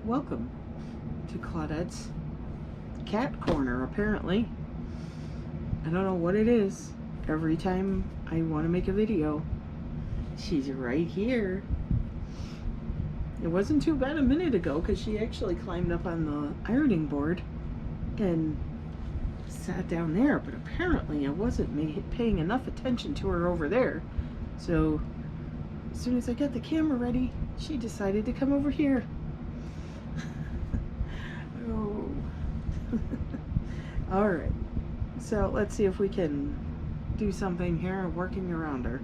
Welcome to Claudette's Cat Corner, apparently. I don't know what it is. Every time I want to make a video, she's right here. It wasn't too bad a minute ago because she actually climbed up on the ironing board and sat down there, but apparently I wasn't paying enough attention to her over there. So as soon as I got the camera ready, she decided to come over here. Oh. All right, so let's see if we can do something here working around her.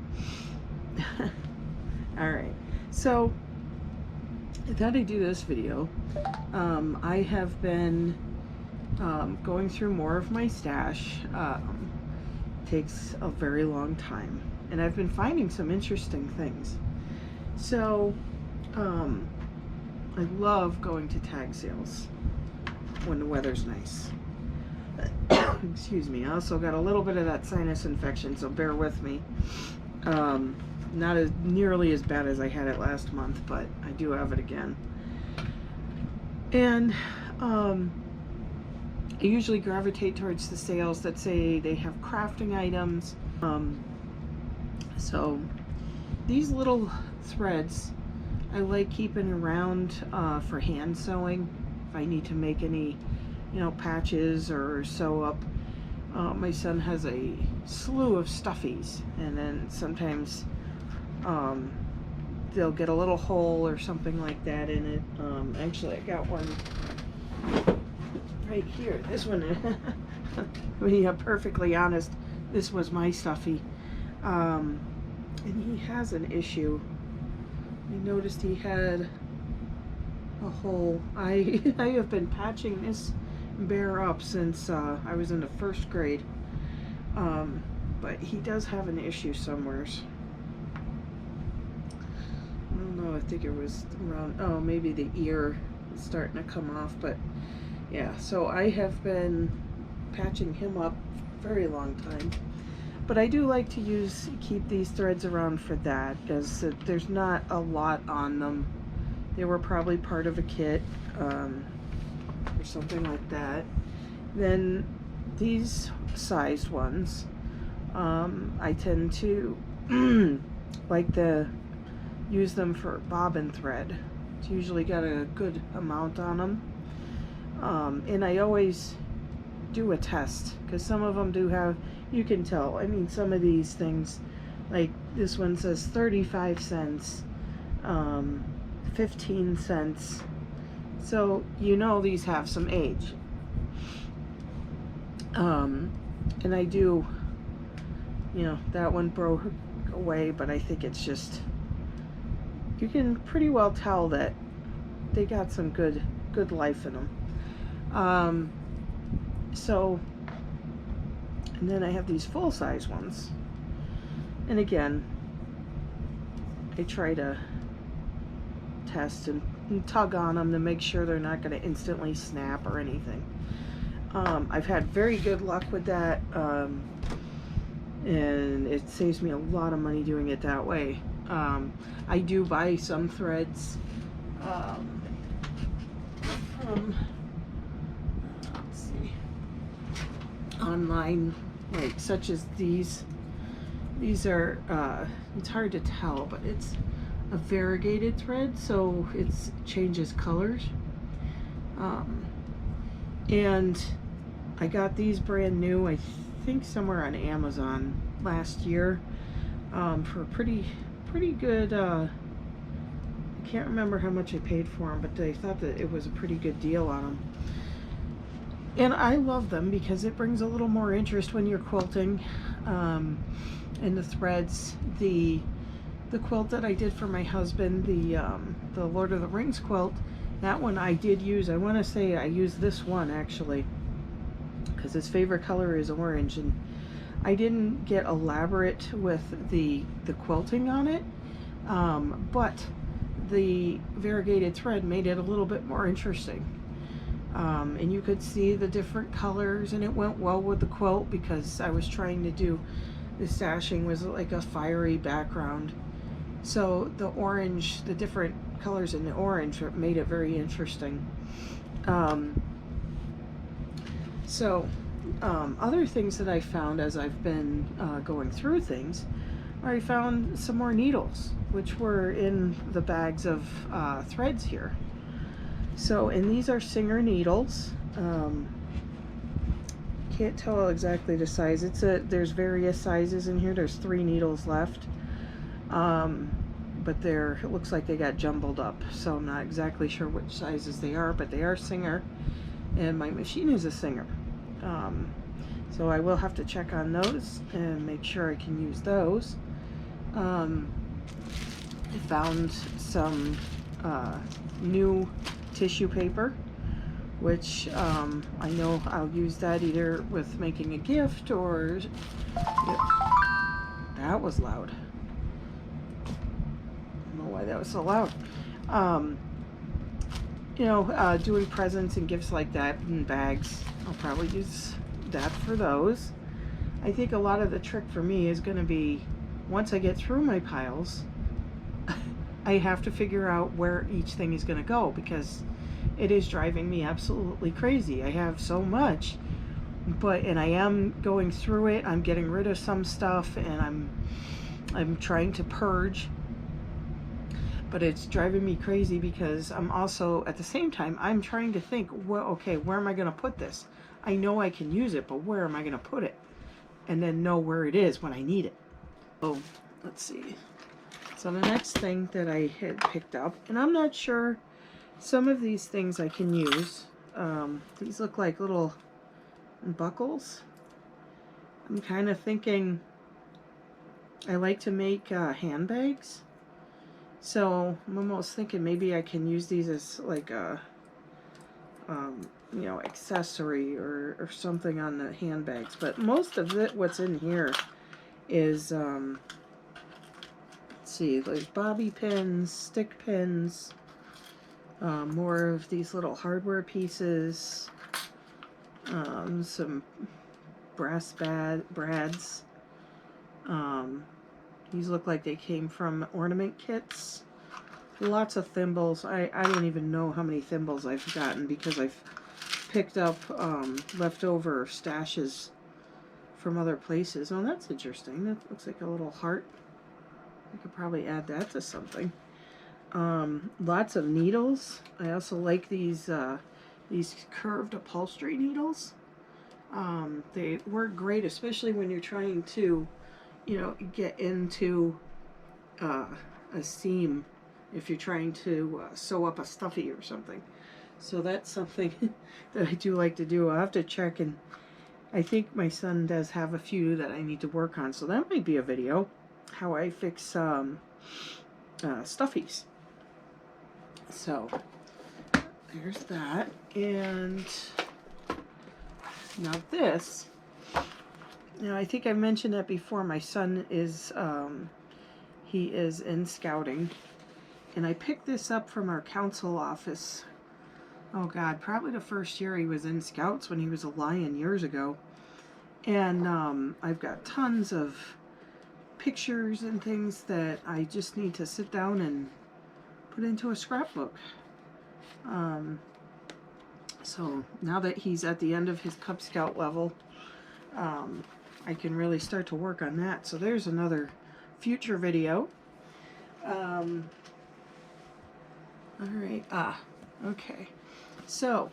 All right, so I thought I'd do this video. I have been going through more of my stash. Takes a very long time, and I've been finding some interesting things. So I love going to tag sales when the weather's nice. Excuse me. I also got a little bit of that sinus infection, so bear with me. Not as nearly as bad as I had it last month, but I do have it again. And I usually gravitate towards the sales that say they have crafting items. So these little threads I like keeping around for hand sewing. If I need to make any, patches or sew up. My son has a slew of stuffies, and then sometimes they'll get a little hole or something like that in it. Actually, I got one right here. This one, to be perfectly honest, this was my stuffy. And he has an issue. I noticed he had a hole. I have been patching this bear up since I was in the first grade. But he does have an issue somewheres. I don't know, I think it was around, oh, maybe the ear is starting to come off, but yeah, so I have been patching him up for a very long time. But I do like to keep these threads around for that, as there's not a lot on them. They were probably part of a kit or something like that. Then these sized ones, I tend to like to use them for bobbin thread. It's usually got a good amount on them. And I always do a test, because some of them do have, you can tell, I mean, some of these things, like this one says 35 cents, 15 cents, so these have some age. And I do, that one broke away, but I think it's just, you can pretty well tell that they got some good life in them. And then I have these full-size ones, and again, I try to test and tug on them to make sure they're not going to instantly snap or anything. I've had very good luck with that, and it saves me a lot of money doing it that way. I do buy some threads from, let's see, online, like such as these. These are, it's hard to tell, but it's a variegated thread, so it changes colors. And I got these brand new, I think somewhere on Amazon last year, for pretty good, I can't remember how much I paid for them, but I thought that it was a pretty good deal on them. And I love them because it brings a little more interest when you're quilting. And the threads, the quilt that I did for my husband, the Lord of the Rings quilt, that one I did use. I want to say I used this one actually, because his favorite color is orange, and I didn't get elaborate with the quilting on it, but the variegated thread made it a little bit more interesting. And you could see the different colors, and it went well with the quilt because I was trying to do, the sashing was like a fiery background, So the orange, the different colors in the orange made it very interesting. Um, so other things that I found as I've been going through things, I found some more needles, which were in the bags of threads here. So, and these are Singer needles. Can't tell exactly the size. There's various sizes in here. There's 3 needles left. But it looks like they got jumbled up. So I'm not exactly sure which sizes they are, but they are Singer. And my machine is a Singer. So I will have to check on those and make sure I can use those. I found some new tissue paper, which I know I'll use that either with making a gift or... That was loud. I don't know why that was so loud. You know, doing presents and gifts like that in bags. I'll probably use that for those. I think a lot of the trick for me is going to be, once I get through my piles, I have to figure out where each thing is going to go, because it is driving me absolutely crazy. I have so much, and I am going through it. I'm getting rid of some stuff, and I'm trying to purge, but it's driving me crazy because I'm also, at the same time, I'm trying to think, well, okay, where am I going to put this? I know I can use it, but where am I going to put it? And then know where it is when I need it. Oh, let's see. So the next thing that I had picked up, and I'm not sure, some of these things I can use. These look like little buckles. I'm kind of thinking I like to make handbags. So I'm almost thinking maybe I can use these as like a, you know, accessory or something on the handbags. But most of it, what's in here is, let's see, there's bobby pins, stick pins, more of these little hardware pieces, some brass brads. These look like they came from ornament kits. Lots of thimbles. I don't even know how many thimbles I've gotten, because I've picked up leftover stashes from other places. Oh, that's interesting. That looks like a little heart. I could probably add that to something. Lots of needles. I also like these curved upholstery needles. They work great, especially when you're trying to, you know, get into a seam, if you're trying to sew up a stuffy or something. So that's something that I do like to do. I'll have to check, and I think my son does have a few that I need to work on. So that might be a video, how I fix stuffies. So there's that. And now this, now I think I mentioned that before. My son is, he is in scouting, and I picked this up from our council office. Oh God, probably the first year he was in scouts, when he was a lion years ago. And I've got tons of pictures and things that I just need to sit down and put into a scrapbook. So now that he's at the end of his Cub Scout level, I can really start to work on that. So there's another future video. All right. Okay. So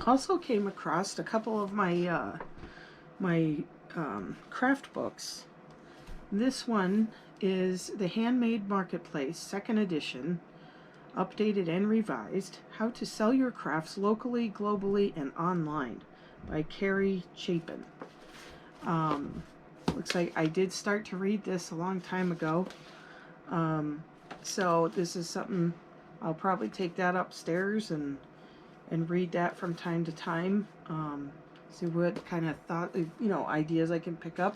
also came across a couple of my craft books. This one is the Handmade Marketplace, 2nd edition, updated and revised, How to Sell Your Crafts Locally, Globally, and Online, by Carrie Chapin. Looks like I did start to read this a long time ago. So this is something, I'll probably take that upstairs and read that from time to time. See what kind of ideas I can pick up.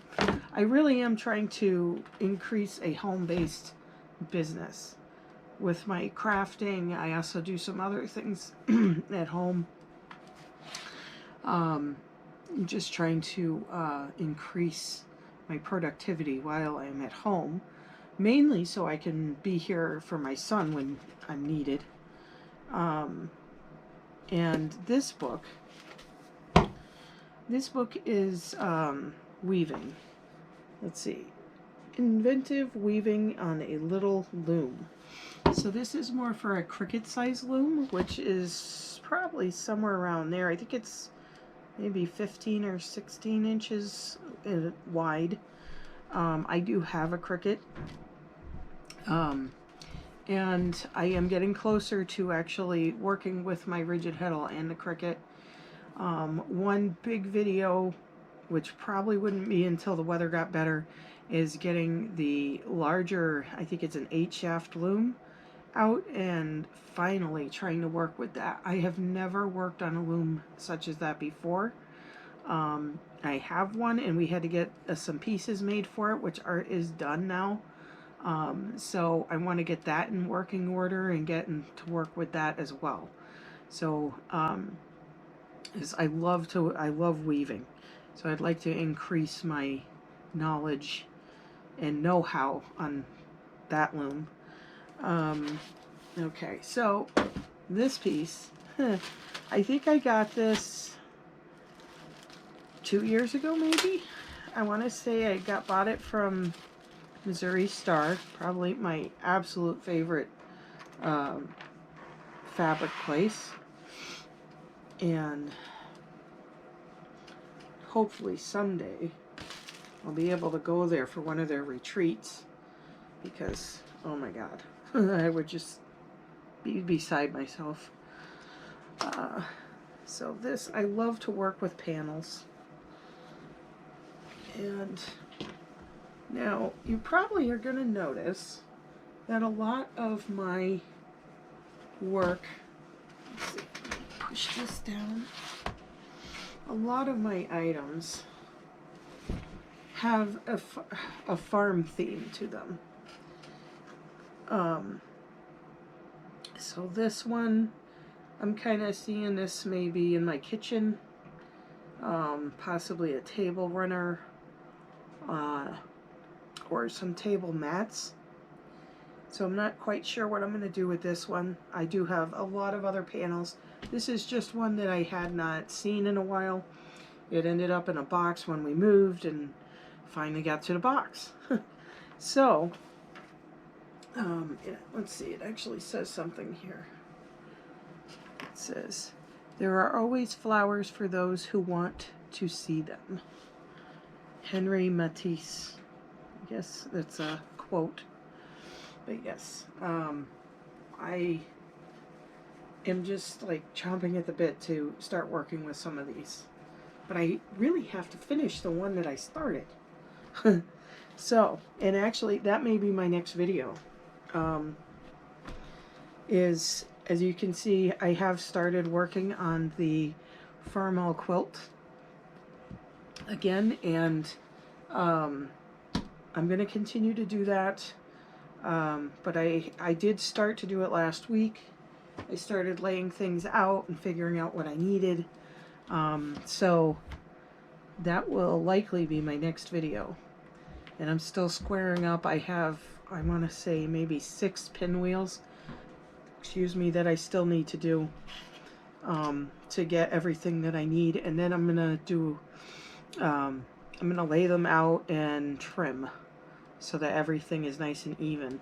I really am trying to increase a home-based business with my crafting. I also do some other things at home. I'm just trying to increase my productivity while I'm at home. mainly so I can be here for my son when I'm needed. And this book is weaving. Let's see. Inventive Weaving on a Little Loom. So this is more for a Cricut size loom, which is probably somewhere around there. I think it's maybe 15 or 16 inches wide. I do have a Cricut. And I am getting closer to actually working with my rigid heddle and the Cricut. One big video, which probably wouldn't be until the weather got better, is getting the larger, I think it's an 8-shaft loom, out and finally trying to work with that. I have never worked on a loom such as that before. I have one, and we had to get some pieces made for it, which is done now. So I want to get that in working order and get to work with that as well. So I love weaving, so I'd like to increase my knowledge and know-how on that loom. Okay, so this piece, I think I got this 2 years ago, maybe. I want to say I bought it from Missouri Star, probably my absolute favorite fabric place, and hopefully someday I'll be able to go there for one of their retreats, because oh my god, I would just be beside myself. So this, I love to work with panels. And now you probably are going to notice that a lot of my work, let's see, push this down, a lot of my items have a farm theme to them. So this one, I'm kind of seeing this maybe in my kitchen, possibly a table runner, or some table mats. So I'm not quite sure what I'm going to do with this one. I do have a lot of other panels. This is just one that I had not seen in a while. It ended up in a box when we moved and finally got to the box. So, yeah, let's see, it actually says something here. It says, "There are always flowers for those who want to see them." Henry Matisse. I guess that's a quote. But yes, I am just like chomping at the bit to start working with some of these. But I really have to finish the one that I started. So, and actually that may be my next video. Is, as you can see, I have started working on the Farmall quilt again, and I'm going to continue to do that. But I did start to do it last week. I started laying things out and figuring out what I needed. So that will likely be my next video. And I'm still squaring up. I have, I want to say, maybe 6 pinwheels, excuse me, that I still need to do to get everything that I need. And then I'm going to do, I'm going to lay them out and trim so that everything is nice and even.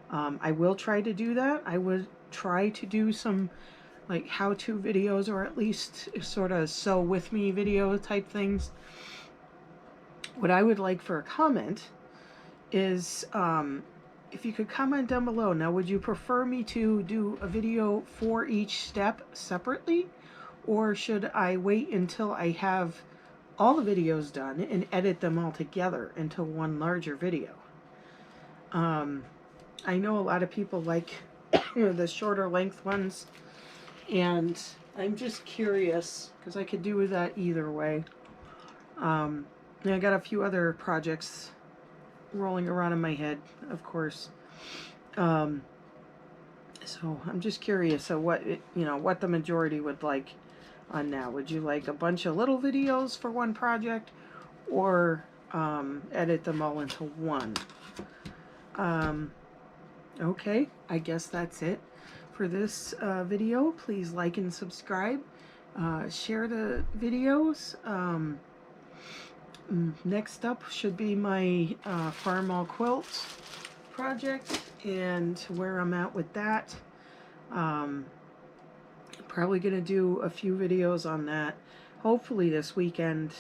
I will try to do that. I would try to do some like how-to videos, or at least sort of sew with me video type things. What I would like for a comment is if you could comment down below. Now, would you prefer me to do a video for each step separately, or should I wait until I have all the videos done and edit them all together into one larger video? I know a lot of people like the shorter length ones, and I'm just curious because I could do that either way. And I got a few other projects rolling around in my head, of course. So I'm just curious of what what the majority would like on now. Would you like a bunch of little videos for one project, or edit them all into one? Okay, I guess that's it for this video. Please like and subscribe. Share the videos. Next up should be my Farm All Quilt project and where I'm at with that. Probably going to do a few videos on that, hopefully this weekend,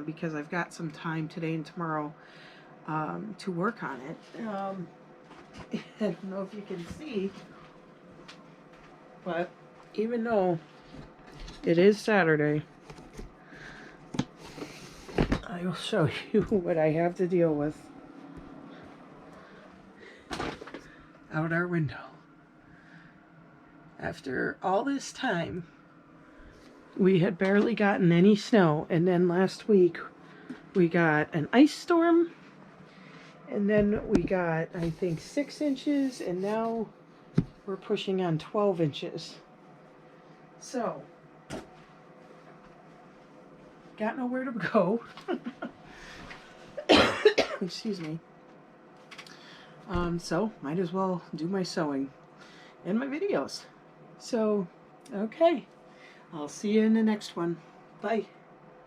because I've got some time today and tomorrow to work on it. I don't know if you can see, but even though it is Saturday, I will show you what I have to deal with out our window. After all this time, we had barely gotten any snow, and then last week we got an ice storm, and then we got, I think, 6 inches, and now we're pushing on 12 inches. So, got nowhere to go. Excuse me. So, might as well do my sewing and my videos. So, okay. I'll see you in the next one. Bye.